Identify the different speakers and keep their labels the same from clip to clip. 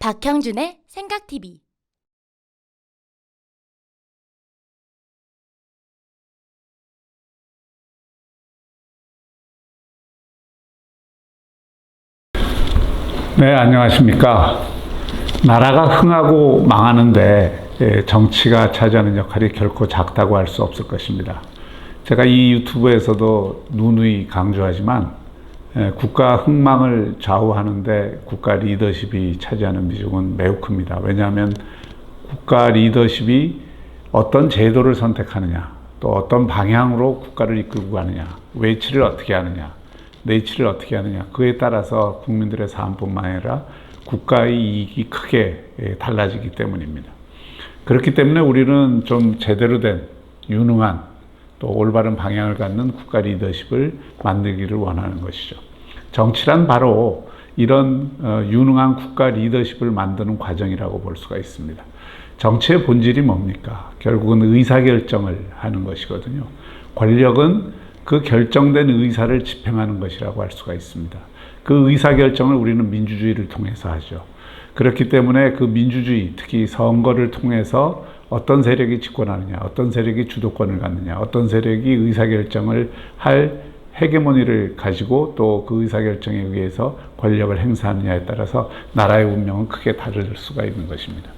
Speaker 1: 박형준의 생각TV.
Speaker 2: 네, 안녕하십니까. 나라가 흥하고 망하는데 정치가 차지하는 역할이 결코 작다고 할 수 없을 것입니다. 제가 이 유튜브에서도 누누이 강조하지만 국가 흥망을 좌우하는데 국가 리더십이 차지하는 비중은 매우 큽니다. 왜냐하면 국가 리더십이 어떤 제도를 선택하느냐, 또 어떤 방향으로 국가를 이끌고 가느냐, 외치를 어떻게 하느냐, 내치를 어떻게 하느냐, 그에 따라서 국민들의 삶뿐만 아니라 국가의 이익이 크게 달라지기 때문입니다. 그렇기 때문에 우리는 좀 제대로 된 유능한 또 올바른 방향을 갖는 국가 리더십을 만들기를 원하는 것이죠. 정치란 바로 이런 유능한 국가 리더십을 만드는 과정이라고 볼 수가 있습니다. 정치의 본질이 뭡니까? 결국은 의사결정을 하는 것이거든요. 권력은 그 결정된 의사를 집행하는 것이라고 할 수가 있습니다. 그 의사결정을 우리는 민주주의를 통해서 하죠. 그렇기 때문에 그 민주주의, 특히 선거를 통해서 어떤 세력이 집권하느냐, 어떤 세력이 주도권을 갖느냐, 어떤 세력이 의사결정을 할 헤게모니를 가지고 또 그 의사결정에 의해서 권력을 행사하느냐에 따라서 나라의 운명은 크게 다를 수가 있는 것입니다.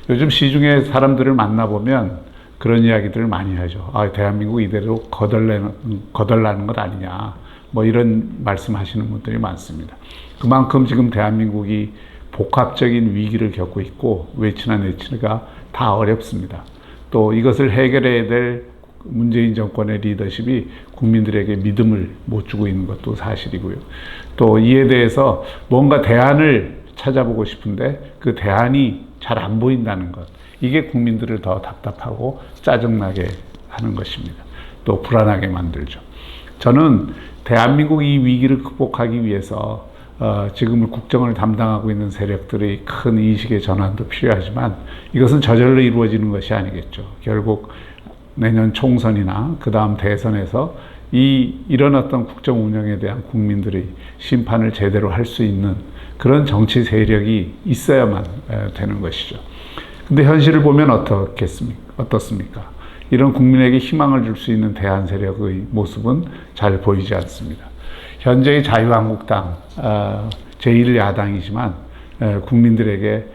Speaker 2: 요즘 시중에 사람들을 만나보면 그런 이야기들을 많이 하죠. 아, 대한민국 이대로 거덜나는 것 아니냐, 뭐 이런 말씀하시는 분들이 많습니다. 그만큼 지금 대한민국이 복합적인 위기를 겪고 있고 외치나 내치가 다 어렵습니다. 또 이것을 해결해야 될 문재인 정권의 리더십이 국민들에게 믿음을 못 주고 있는 것도 사실이고요. 또 이에 대해서 뭔가 대안을 찾아보고 싶은데 그 대안이 잘 안 보인다는 것, 이게 국민들을 더 답답하고 짜증나게 하는 것입니다. 또 불안하게 만들죠. 저는 대한민국 이 위기를 극복하기 위해서 지금은 국정을 담당하고 있는 세력들의 큰 인식의 전환도 필요하지만 이것은 저절로 이루어지는 것이 아니겠죠. 결국 내년 총선이나 그 다음 대선에서 이런 어떤 국정 운영에 대한 국민들의 심판을 제대로 할 수 있는 그런 정치 세력이 있어야만 되는 것이죠. 근데 현실을 보면 어떻습니까? 이런 국민에게 희망을 줄 수 있는 대안 세력의 모습은 잘 보이지 않습니다. 현재의 자유한국당, 제1야당이지만 국민들에게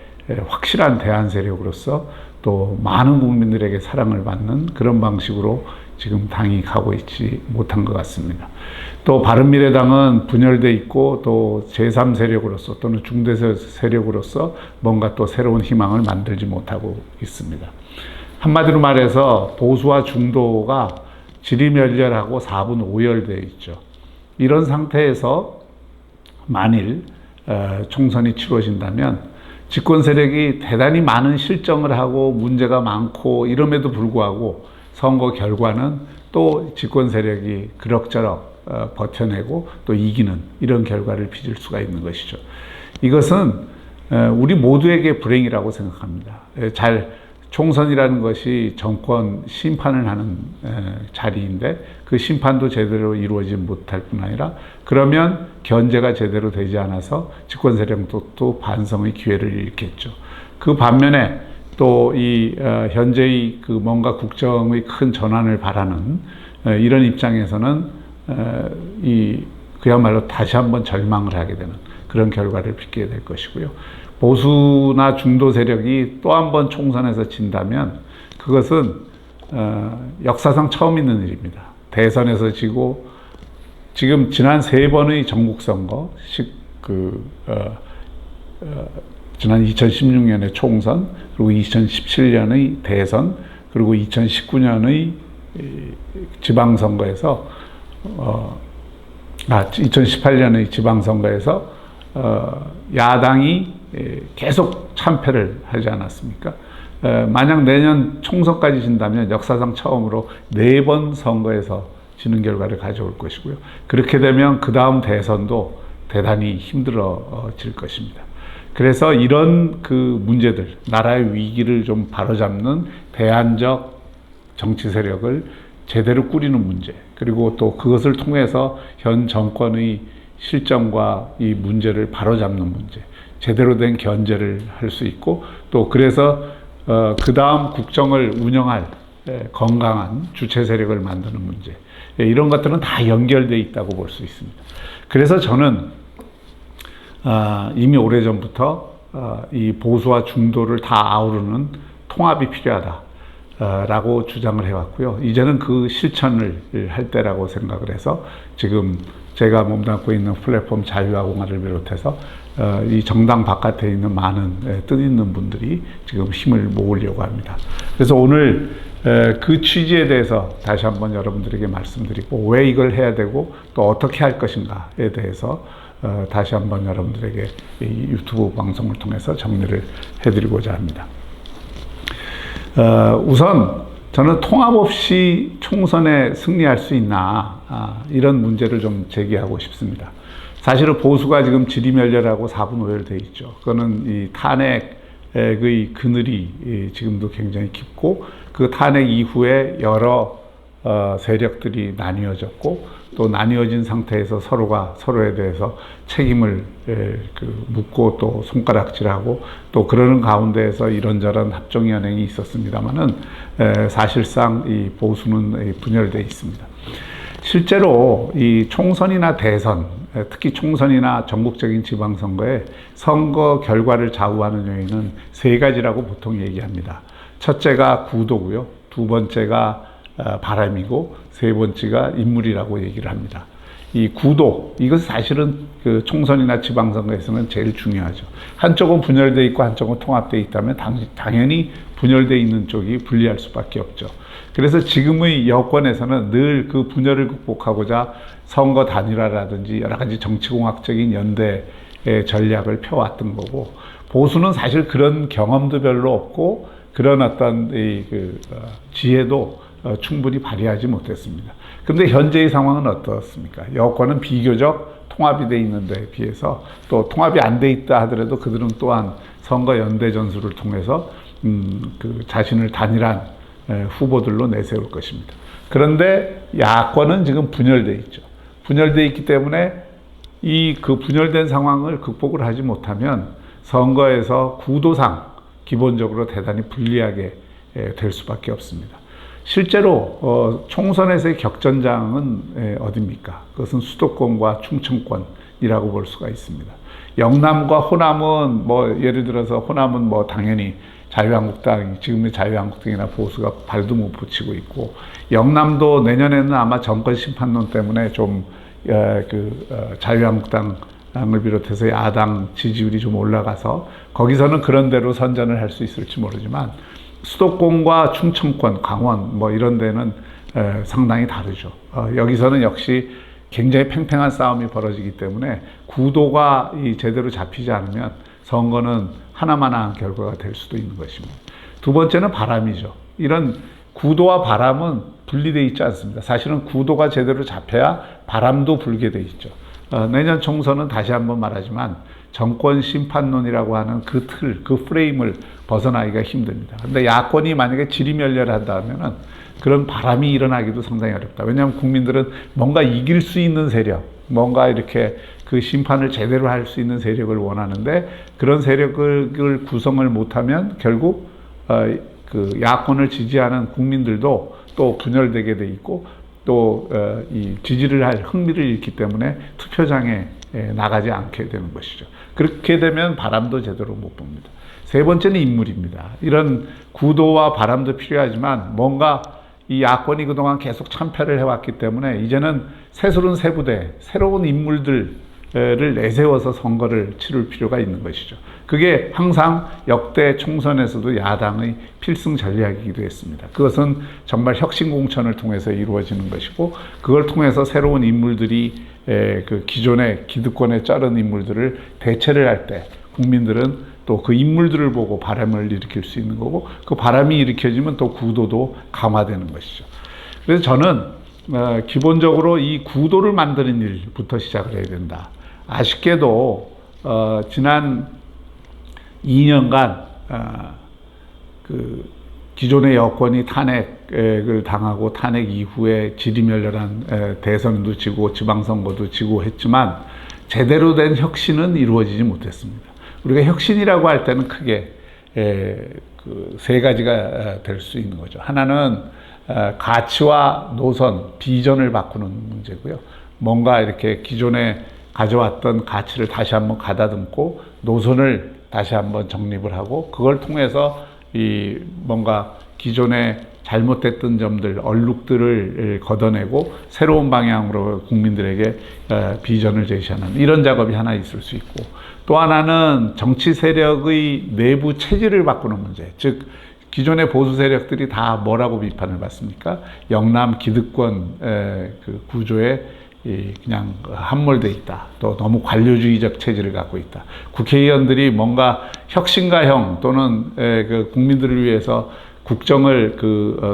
Speaker 2: 확실한 대안 세력으로서 또 많은 국민들에게 사랑을 받는 그런 방식으로 지금 당이 가고 있지 못한 것 같습니다. 또 바른미래당은 분열돼 있고 또 제3세력으로서 또는 중대 세력으로서 뭔가 또 새로운 희망을 만들지 못하고 있습니다. 한마디로 말해서 보수와 중도가 지리멸렬하고 4분 5열되어 있죠. 이런 상태에서 만일 총선이 치러진다면 집권 세력이 대단히 많은 실정을 하고 문제가 많고 이럼에도 불구하고 선거 결과는 또 집권 세력이 그럭저럭 버텨내고 또 이기는 이런 결과를 빚을 수가 있는 것이죠. 이것은 우리 모두에게 불행이라고 생각합니다. 총선이라는 것이 정권 심판을 하는 자리인데 그 심판도 제대로 이루어지지 못할 뿐 아니라 그러면 견제가 제대로 되지 않아서 집권 세력도 또 반성의 기회를 잃겠죠. 그 반면에 또 현재의 그 뭔가 국정의 큰 전환을 바라는 이런 입장에서는 그야말로 다시 한번 절망을 하게 되는 그런 결과를 빚게 될 것이고요. 보수나 중도 세력이 또 한 번 총선에서 진다면 그것은 역사상 처음 있는 일입니다. 대선에서 지고 지금 지난 3번의 전국선거, 지난 2016년의 총선, 그리고 2017년의 대선, 그리고 2019년의 지방선거에서 2018년의 지방선거에서 야당이 계속 참패를 하지 않았습니까? 만약 내년 총선까지 진다면 역사상 처음으로 4번 선거에서 지는 결과를 가져올 것이고요. 그렇게 되면 그 다음 대선도 대단히 힘들어질 것입니다. 그래서 이런 그 문제들, 나라의 위기를 좀 바로잡는 대안적 정치 세력을 제대로 꾸리는 문제, 그리고 또 그것을 통해서 현 정권의 실정과 이 문제를 바로잡는 문제, 제대로 된 견제를 할 수 있고 또 그래서 그 다음 국정을 운영할 건강한 주체 세력을 만드는 문제 이런 것들은 다 연결되어 있다고 볼 수 있습니다. 그래서 저는 이미 오래전부터 이 보수와 중도를 다 아우르는 통합이 필요하다라고 주장을 해왔고요. 이제는 그 실천을 할 때라고 생각을 해서 지금 제가 몸담고 있는 플랫폼 자유와 공화를 비롯해서 이 정당 바깥에 있는 많은 뜻 있는 분들이 지금 힘을 모으려고 합니다. 그래서 오늘 그 취지에 대해서 다시 한번 여러분들에게 말씀드리고 왜 이걸 해야 되고 또 어떻게 할 것인가에 대해서 다시 한번 여러분들에게 이 유튜브 방송을 통해서 정리를 해드리고자 합니다. 우선 저는 통합 없이 총선에 승리할 수 있나 이런 문제를 좀 제기하고 싶습니다. 사실은 보수가 지금 지리멸렬하고 4분 5열 돼 있죠. 그거는 이 탄핵의 그늘이 지금도 굉장히 깊고 그 탄핵 이후에 여러 세력들이 나뉘어졌고 또 나뉘어진 상태에서 서로가 서로에 대해서 책임을 묻고 또 손가락질하고 또 그러는 가운데에서 이런저런 합종연행이 있었습니다만은 사실상 이 보수는 분열되어 있습니다. 실제로 이 총선이나 대선, 특히 총선이나 전국적인 지방선거에 선거 결과를 좌우하는 요인은 세 가지라고 보통 얘기합니다. 첫째가 구도고요. 두 번째가 바람이고 세 번째가 인물이라고 얘기를 합니다. 이 구도, 이것 사실은 그 총선이나 지방선거에서는 제일 중요하죠. 한쪽은 분열되어 있고 한쪽은 통합되어 있다면 당연히 분열되어 있는 쪽이 불리할 수밖에 없죠. 그래서 지금의 여권에서는 늘 그 분열을 극복하고자 선거 단일화라든지 여러 가지 정치공학적인 연대 전략을 펴왔던 거고 보수는 사실 그런 경험도 별로 없고 그런 어떤 지혜도 충분히 발휘하지 못했습니다. 그런데 현재의 상황은 어떻습니까? 여권은 비교적 통합이 돼 있는 데 비해서 또 통합이 안 돼 있다 하더라도 그들은 또한 선거 연대 전술을 통해서 그 자신을 단일한 후보들로 내세울 것입니다. 그런데 야권은 지금 분열돼 있죠. 분열돼 있기 때문에 그 분열된 상황을 극복을 하지 못하면 선거에서 구도상 기본적으로 대단히 불리하게 될 수밖에 없습니다. 실제로 총선에서의 격전장은 어디입니까? 그것은 수도권과 충청권이라고 볼 수가 있습니다. 영남과 호남은 예를 들어서 호남은 당연히 자유한국당, 지금의 자유한국당이나 보수가 발도 못 붙이고 있고 영남도 내년에는 아마 정권 심판론 때문에 좀 자유한국당을 비롯해서 야당 지지율이 좀 올라가서 거기서는 그런 대로 선전을 할 수 있을지 모르지만 수도권과 충청권, 강원 이런 데는 상당히 다르죠. 여기서는 역시 굉장히 팽팽한 싸움이 벌어지기 때문에 구도가 제대로 잡히지 않으면 선거는 하나만한 결과가 될 수도 있는 것입니다. 두 번째는 바람이죠. 이런 구도와 바람은 분리되어 있지 않습니다. 사실은 구도가 제대로 잡혀야 바람도 불게 돼 있죠. 내년 총선은 다시 한번 말하지만 정권 심판론이라고 하는 그 틀, 그 프레임을 벗어나기가 힘듭니다. 근데 야권이 만약에 지리멸렬하다면은 그런 바람이 일어나기도 상당히 어렵다. 왜냐하면 국민들은 뭔가 이길 수 있는 세력, 뭔가 이렇게 그 심판을 제대로 할 수 있는 세력을 원하는데 그런 세력을 구성을 못하면 결국 그 야권을 지지하는 국민들도 또 분열되게 돼 있고 또 이 지지를 할 흥미를 잃기 때문에 투표장에 나가지 않게 되는 것이죠. 그렇게 되면 바람도 제대로 못 봅니다. 세 번째는 인물입니다. 이런 구도와 바람도 필요하지만 뭔가 이 야권이 그동안 계속 참패를 해왔기 때문에 이제는 새스러운 세부대, 새로운 인물들을 내세워서 선거를 치를 필요가 있는 것이죠. 그게 항상 역대 총선에서도 야당의 필승 전략이기도 했습니다. 그것은 정말 혁신공천을 통해서 이루어지는 것이고 그걸 통해서 새로운 인물들이 그 기존의 기득권에 짜른 인물들을 대체를 할 때 국민들은 또 그 인물들을 보고 바람을 일으킬 수 있는 거고 그 바람이 일으켜지면 또 구도도 강화되는 것이죠. 그래서 저는 기본적으로 이 구도를 만드는 일부터 시작을 해야 된다. 아쉽게도 지난 2년간 그 기존의 여권이 탄핵을 당하고 탄핵 이후에 지리멸렬한 대선도 지고 지방선거도 지고 했지만 제대로 된 혁신은 이루어지지 못했습니다. 우리가 혁신이라고 할 때는 크게 그 세 가지가 될 수 있는 거죠. 하나는 가치와 노선, 비전을 바꾸는 문제고요. 뭔가 이렇게 기존에 가져왔던 가치를 다시 한번 가다듬고 노선을 다시 한번 정립을 하고 그걸 통해서 이 뭔가 기존에 잘못됐던 점들, 얼룩들을 걷어내고 새로운 방향으로 국민들에게 비전을 제시하는 이런 작업이 하나 있을 수 있고, 또 하나는 정치 세력의 내부 체질을 바꾸는 문제. 즉 기존의 보수 세력들이 다 뭐라고 비판을 받습니까? 영남 기득권 그 구조에 그냥 함몰돼 있다. 또 너무 관료주의적 체질을 갖고 있다. 국회의원들이 뭔가 혁신가형 또는 그 국민들을 위해서 국정을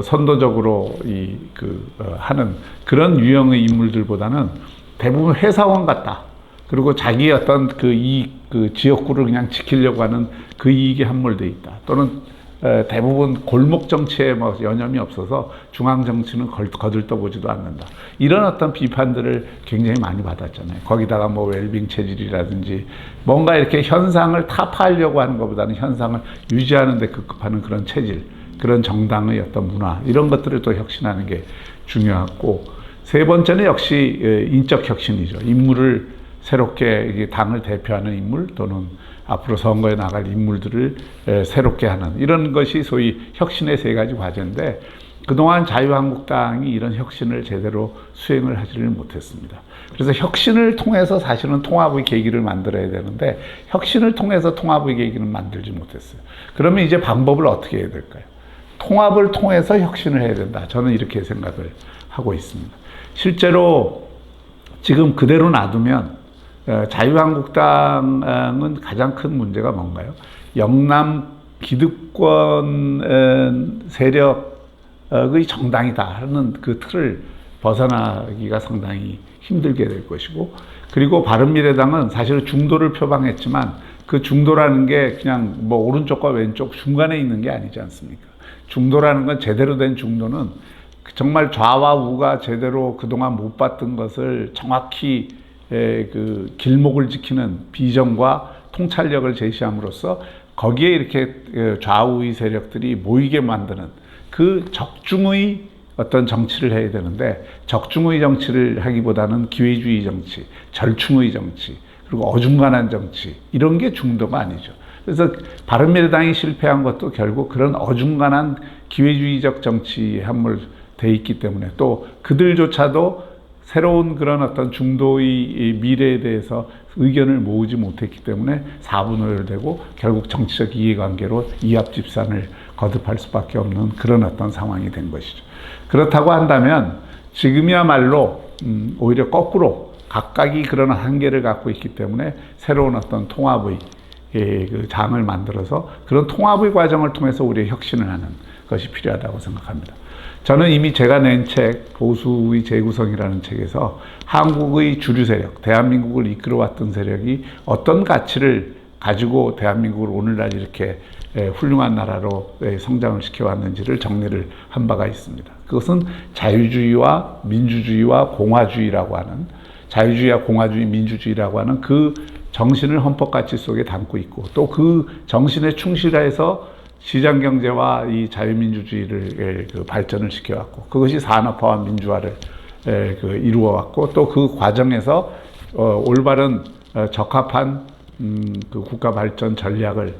Speaker 2: 선도적으로 하는 그런 유형의 인물들보다는 대부분 회사원 같다. 그리고 자기 어떤 그 지역구를 그냥 지키려고 하는 그 이익에 함몰돼 있다. 또는 대부분 골목 정치에 뭐 여념이 없어서 중앙 정치는 거들떠보지도 않는다. 이런 어떤 비판들을 굉장히 많이 받았잖아요. 거기다가 뭐 웰빙 체질이라든지 뭔가 이렇게 현상을 타파하려고 하는 것보다는 현상을 유지하는 데 급급하는 그런 체질, 그런 정당의 어떤 문화, 이런 것들을 또 혁신하는 게 중요하고, 세 번째는 역시 인적 혁신이죠. 인물을 새롭게 당을 대표하는 인물 또는 앞으로 선거에 나갈 인물들을 새롭게 하는 이런 것이 소위 혁신의 세 가지 과제인데, 그동안 자유한국당이 이런 혁신을 제대로 수행을 하지를 못했습니다. 그래서 혁신을 통해서 사실은 통합의 계기를 만들어야 되는데 혁신을 통해서 통합의 계기는 만들지 못했어요. 그러면 이제 방법을 어떻게 해야 될까요? 통합을 통해서 혁신을 해야 된다. 저는 이렇게 생각을 하고 있습니다. 실제로 지금 그대로 놔두면 자유한국당은 가장 큰 문제가 뭔가요? 영남 기득권 세력의 정당이다 하는 그 틀을 벗어나기가 상당히 힘들게 될 것이고, 그리고 바른미래당은 사실 중도를 표방했지만 그 중도라는 게 그냥 뭐 오른쪽과 왼쪽 중간에 있는 게 아니지 않습니까? 중도라는 건, 제대로 된 중도는 정말 좌와 우가 제대로 그동안 못 봤던 것을 정확히 그 길목을 지키는 비전과 통찰력을 제시함으로써 거기에 이렇게 좌우의 세력들이 모이게 만드는 그 적중의 어떤 정치를 해야 되는데, 적중의 정치를 하기보다는 기회주의 정치, 절충의 정치, 그리고 어중간한 정치, 이런 게 중도가 아니죠. 그래서 바른미래당이 실패한 것도 결국 그런 어중간한 기회주의적 정치에 함몰돼 있기 때문에, 또 그들조차도 새로운 그런 어떤 중도의 미래에 대해서 의견을 모으지 못했기 때문에 사분오열되고 결국 정치적 이해관계로 이합집산을 거듭할 수밖에 없는 그런 어떤 상황이 된 것이죠. 그렇다고 한다면 지금이야말로 오히려 거꾸로 각각이 그런 한계를 갖고 있기 때문에 새로운 어떤 통합의 그 장을 만들어서 그런 통합의 과정을 통해서 우리의 혁신을 하는 것이 필요하다고 생각합니다. 저는 이미 제가 낸 책 보수의 재구성이라는 책에서 한국의 주류 세력, 대한민국을 이끌어왔던 세력이 어떤 가치를 가지고 대한민국을 오늘날 이렇게 훌륭한 나라로 성장을 시켜왔는지를 정리를 한 바가 있습니다. 그것은 자유주의와 민주주의와 공화주의라고 하는, 자유주의와 공화주의, 민주주의라고 하는 그 정신을 헌법가치 속에 담고 있고, 또 그 정신에 충실해서 시장경제와 이 자유민주주의를 발전을 시켜왔고, 그것이 산업화와 민주화를 이루어왔고, 또 그 과정에서 올바른 적합한 그 국가 발전 전략을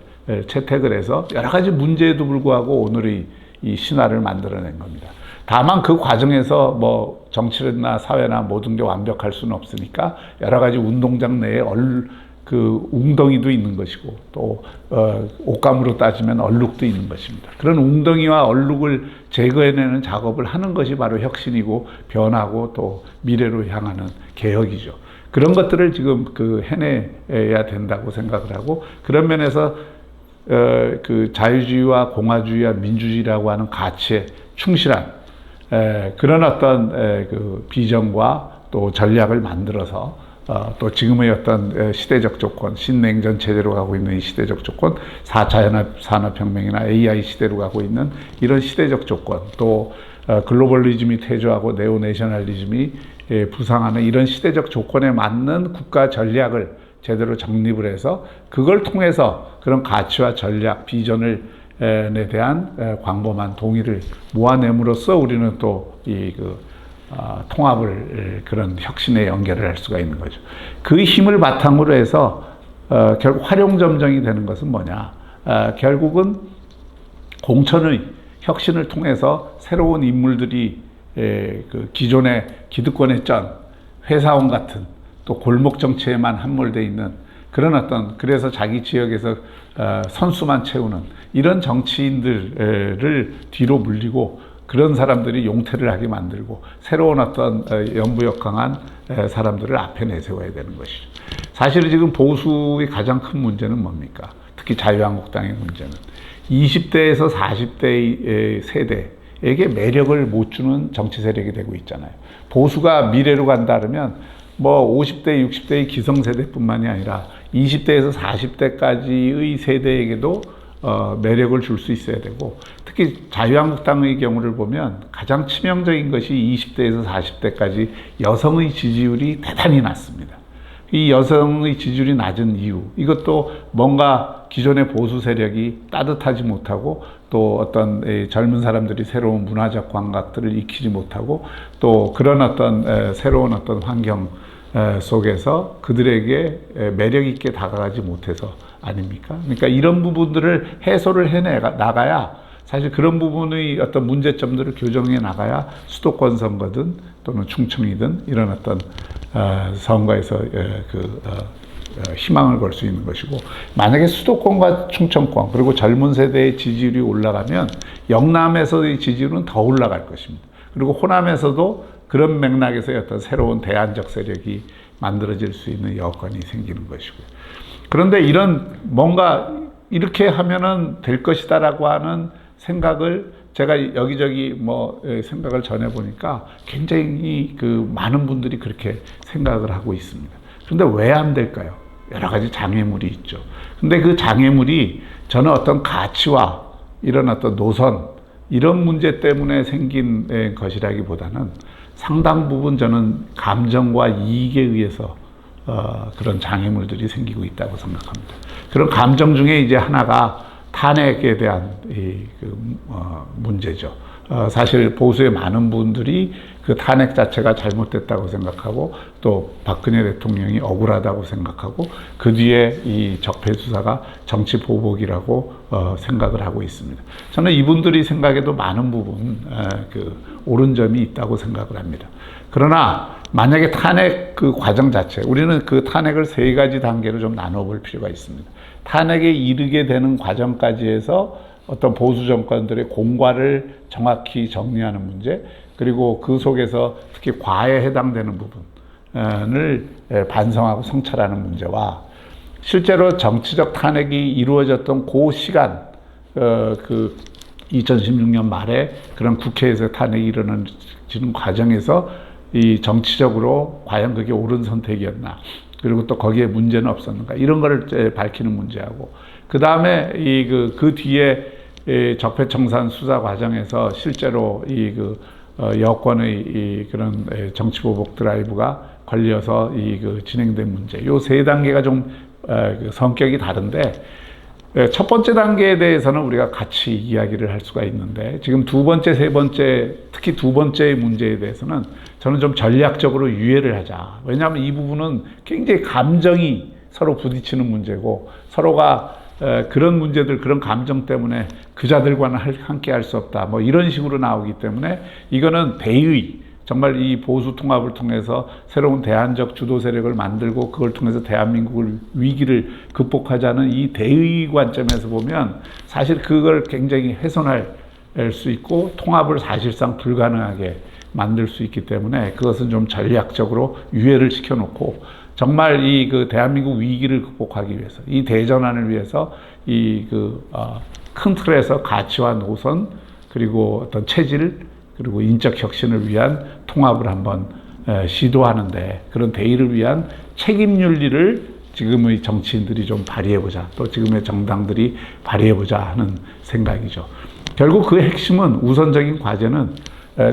Speaker 2: 채택을 해서 여러 가지 문제에도 불구하고 오늘의 이 신화를 만들어낸 겁니다. 다만 그 과정에서 뭐 정치나 사회나 모든 게 완벽할 수는 없으니까 여러 가지 운동장 내에 그 웅덩이도 있는 것이고, 또 옷감으로 따지면 얼룩도 있는 것입니다. 그런 웅덩이와 얼룩을 제거해내는 작업을 하는 것이 바로 혁신이고 변하고 또 미래로 향하는 개혁이죠. 그런 것들을 지금 해내야 된다고 생각을 하고, 그런 면에서 그 자유주의와 공화주의와 민주주의라고 하는 가치에 충실한 그런 어떤 그 비전과 또 전략을 만들어서 또 지금의 어떤 시대적 조건, 신냉전 체제로 가고 있는 이 시대적 조건, 4차 산업혁명이나 AI 시대로 가고 있는 이런 시대적 조건, 또 글로벌리즘이 퇴조하고 네오내셔널리즘이 부상하는 이런 시대적 조건에 맞는 국가 전략을 제대로 정립을 해서 그걸 통해서 그런 가치와 전략, 비전을 에 대한 광범한 동의를 모아냄으로써 우리는 또 이 통합을 그런 혁신에 연결을 할 수가 있는 거죠. 그 힘을 바탕으로 해서 결국 활용점정이 되는 것은 뭐냐? 결국은 공천의 혁신을 통해서 새로운 인물들이 그 기존의 기득권의 전, 회사원 같은 또 골목 정치에만 함몰되어 있는 그런 어떤 그래서 자기 지역에서 선수만 채우는 이런 정치인들을 뒤로 물리고 그런 사람들이 용퇴를 하게 만들고 새로운 어떤 연부역강한 사람들을 앞에 내세워야 되는 것이죠. 사실 지금 보수의 가장 큰 문제는 뭡니까? 특히 자유한국당의 문제는 20대에서 40대의 세대에게 매력을 못 주는 정치 세력이 되고 있잖아요. 보수가 미래로 간다 그러면 뭐 50대, 60대의 기성세대뿐만이 아니라 20대에서 40대까지의 세대에게도 매력을 줄 수 있어야 되고 특히 자유한국당의 경우를 보면 가장 치명적인 것이 20대에서 40대까지 여성의 지지율이 대단히 낮습니다. 이 여성의 지지율이 낮은 이유 이것도 뭔가 기존의 보수 세력이 따뜻하지 못하고 또 어떤 젊은 사람들이 새로운 문화적 감각들을 익히지 못하고 또 그런 어떤 새로운 어떤 환경 속에서 그들에게 매력 있게 다가가지 못해서 아닙니까? 그러니까 이런 부분들을 해소를 나가야 사실 그런 부분의 어떤 문제점들을 교정해 나가야 수도권 선거든 또는 충청이든 이런 어떤 선거에서 희망을 걸 수 있는 것이고 만약에 수도권과 충청권 그리고 젊은 세대의 지지율이 올라가면 영남에서의 지지율은 더 올라갈 것입니다. 그리고 호남에서도 그런 맥락에서의 어떤 새로운 대안적 세력이 만들어질 수 있는 여건이 생기는 것이고요. 그런데 이런 뭔가 이렇게 하면은 될 것이다라고 하는 생각을 제가 여기저기 생각을 전해보니까 굉장히 많은 분들이 그렇게 생각을 하고 있습니다. 그런데 왜 안 될까요? 여러 가지 장애물이 있죠. 근데 그 장애물이 저는 어떤 가치와 이런 어떤 노선, 이런 문제 때문에 생긴 것이라기보다는 상당 부분 저는 감정과 이익에 의해서 그런 장애물들이 생기고 있다고 생각합니다. 그런 감정 중에 이제 하나가 탄핵에 대한 문제죠. 사실 보수의 많은 분들이 그 탄핵 자체가 잘못됐다고 생각하고 또 박근혜 대통령이 억울하다고 생각하고 그 뒤에 이 적폐 수사가 정치 보복이라고 생각을 하고 있습니다. 저는 이분들이 생각에도 많은 부분 옳은 점이 있다고 생각을 합니다. 그러나 만약에 탄핵 그 과정 자체, 우리는 그 탄핵을 세 가지 단계로 좀 나눠볼 필요가 있습니다. 탄핵에 이르게 되는 과정까지 해서 어떤 보수 정권들의 공과를 정확히 정리하는 문제, 그리고 그 속에서 특히 과에 해당되는 부분을 반성하고 성찰하는 문제와 실제로 정치적 탄핵이 이루어졌던 그 시간, 2016년 말에 그런 국회에서 탄핵이 일어나는 과정에서 이 정치적으로 과연 그게 옳은 선택이었나, 그리고 또 거기에 문제는 없었는가, 이런 거를 밝히는 문제하고, 그 다음에 그 뒤에 적폐청산 수사 과정에서 실제로 여권의 그런 정치보복 드라이브가 걸려서 진행된 문제, 요 세 단계가 좀 성격이 다른데, 첫 번째 단계에 대해서는 우리가 같이 이야기를 할 수가 있는데, 지금 두 번째, 세 번째, 특히 두 번째의 문제에 대해서는 저는 좀 전략적으로 유예를 하자. 왜냐하면 이 부분은 굉장히 감정이 서로 부딪히는 문제고, 서로가 그런 문제들, 그런 감정 때문에 그자들과는 함께 할 수 없다, 이런 식으로 나오기 때문에 이거는 대의, 정말 이 보수 통합을 통해서 새로운 대안적 주도 세력을 만들고 그걸 통해서 대한민국을 위기를 극복하자는 이 대의 관점에서 보면 사실 그걸 굉장히 훼손할 수 있고 통합을 사실상 불가능하게 만들 수 있기 때문에 그것은 좀 전략적으로 유예를 시켜놓고 정말 그 대한민국 위기를 극복하기 위해서, 이 대전환을 위해서 큰 틀에서 가치와 노선, 그리고 어떤 체질, 그리고 인적 혁신을 위한 통합을 한번 시도하는데, 그런 대의를 위한 책임 윤리를 지금의 정치인들이 좀 발휘해보자, 또 지금의 정당들이 발휘해보자 하는 생각이죠. 결국 그 핵심은, 우선적인 과제는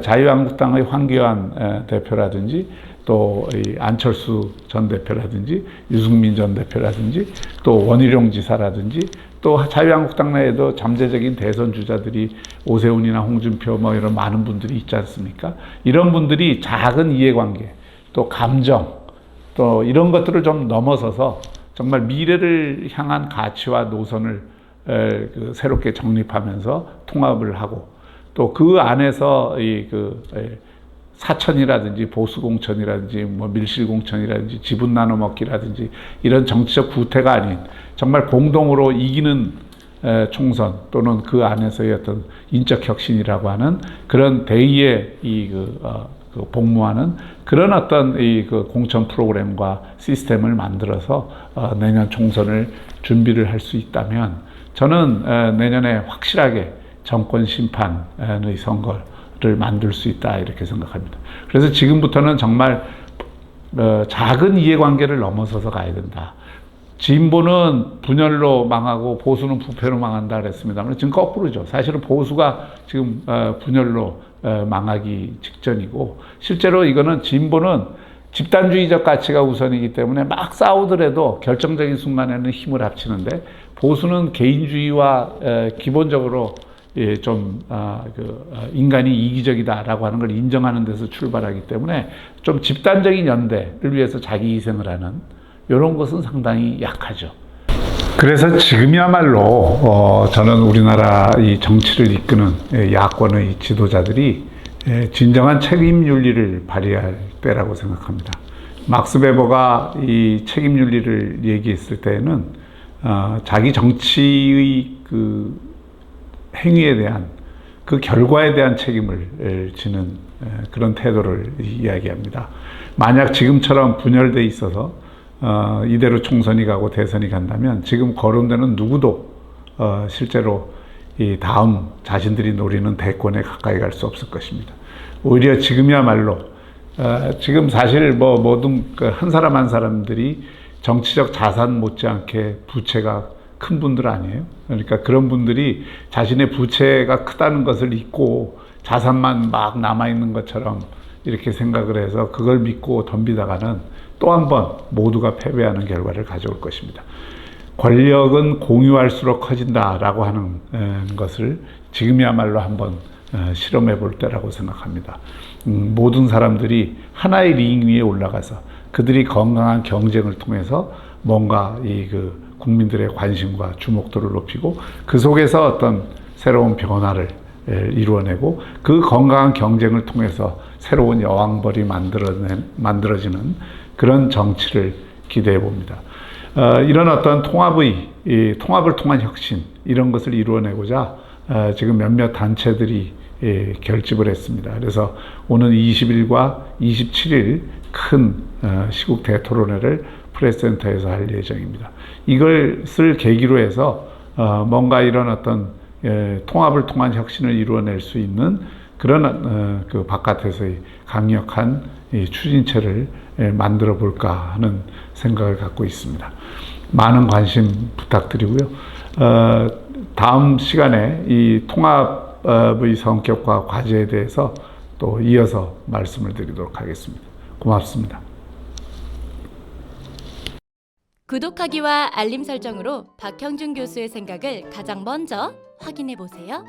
Speaker 2: 자유한국당의 황교안 대표라든지 또 이 안철수 전 대표라든지 유승민 전 대표라든지 또 원희룡 지사라든지 또 자유한국당 내에도 잠재적인 대선 주자들이 오세훈이나 홍준표 뭐 이런 많은 분들이 있지 않습니까? 이런 분들이 작은 이해관계 또 감정 또 이런 것들을 좀 넘어서서 정말 미래를 향한 가치와 노선을 새롭게 정립하면서 통합을 하고 또 그 안에서 사천이라든지 보수공천이라든지 뭐 밀실공천이라든지 지분 나눠먹기라든지 이런 정치적 구태가 아닌 정말 공동으로 이기는 총선 또는 그 안에서의 어떤 인적 혁신이라고 하는 그런 대의에 복무하는 그런 어떤 공천 프로그램과 시스템을 만들어서 내년 총선을 준비를 할 수 있다면 저는 내년에 확실하게 정권 심판의 선거를 만들 수 있다 이렇게 생각합니다. 그래서 지금부터는 정말 작은 이해관계를 넘어서서 가야 된다. 진보는 분열로 망하고 보수는 부패로 망한다 그랬습니다만 지금 거꾸로죠. 사실은 보수가 지금 분열로 망하기 직전이고 실제로 이거는 진보는 집단주의적 가치가 우선이기 때문에 막 싸우더라도 결정적인 순간에는 힘을 합치는데 보수는 개인주의와 기본적으로 인간이 이기적이다라고 하는 걸 인정하는 데서 출발하기 때문에 좀 집단적인 연대를 위해서 자기 희생을 하는 이런 것은 상당히 약하죠. 그래서 지금이야말로 저는 우리나라 이 정치를 이끄는 야권의 지도자들이 진정한 책임윤리를 발휘할 때라고 생각합니다. 막스 베버가 이 책임윤리를 얘기했을 때에는 자기 정치의 행위에 대한 그 결과에 대한 책임을 지는 그런 태도를 이야기합니다. 만약 지금처럼 분열돼 있어서 이대로 총선이 가고 대선이 간다면 지금 거론되는 누구도 실제로 이 다음 자신들이 노리는 대권에 가까이 갈 수 없을 것입니다. 오히려 지금이야말로 지금 사실 모든 한 사람 한 사람들이 정치적 자산 못지않게 부채가 큰 분들 아니에요. 그러니까 그런 분들이 자신의 부채가 크다는 것을 잊고 자산만 막 남아있는 것처럼 이렇게 생각을 해서 그걸 믿고 덤비다가는 또 한 번 모두가 패배하는 결과를 가져올 것입니다. 권력은 공유할수록 커진다라고 하는 것을 지금이야말로 한번 실험해 볼 때라고 생각합니다. 모든 사람들이 하나의 링 위에 올라가서 그들이 건강한 경쟁을 통해서 뭔가 국민들의 관심과 주목도를 높이고 그 속에서 어떤 새로운 변화를 이루어내고 그 건강한 경쟁을 통해서 새로운 여왕벌이 만들어지는 그런 정치를 기대해 봅니다. 이런 어떤 통합을 통한 혁신 이런 것을 이루어내고자 지금 몇몇 단체들이 결집을 했습니다. 그래서 오는 20일과 27일 큰 시국 대토론회를 프레스센터에서 할 예정입니다. 이것을 계기로 해서 뭔가 이런 어떤 통합을 통한 혁신을 이루어낼 수 있는 그런 그 바깥에서의 강력한 추진체를 만들어 볼까 하는 생각을 갖고 있습니다. 많은 관심 부탁드리고요. 다음 시간에 이 통합의 성격과 과제에 대해서 또 이어서 말씀을 드리도록 하겠습니다. 고맙습니다.
Speaker 1: 구독하기와 알림 설정으로 박형준 교수의 생각을 가장 먼저 확인해 보세요.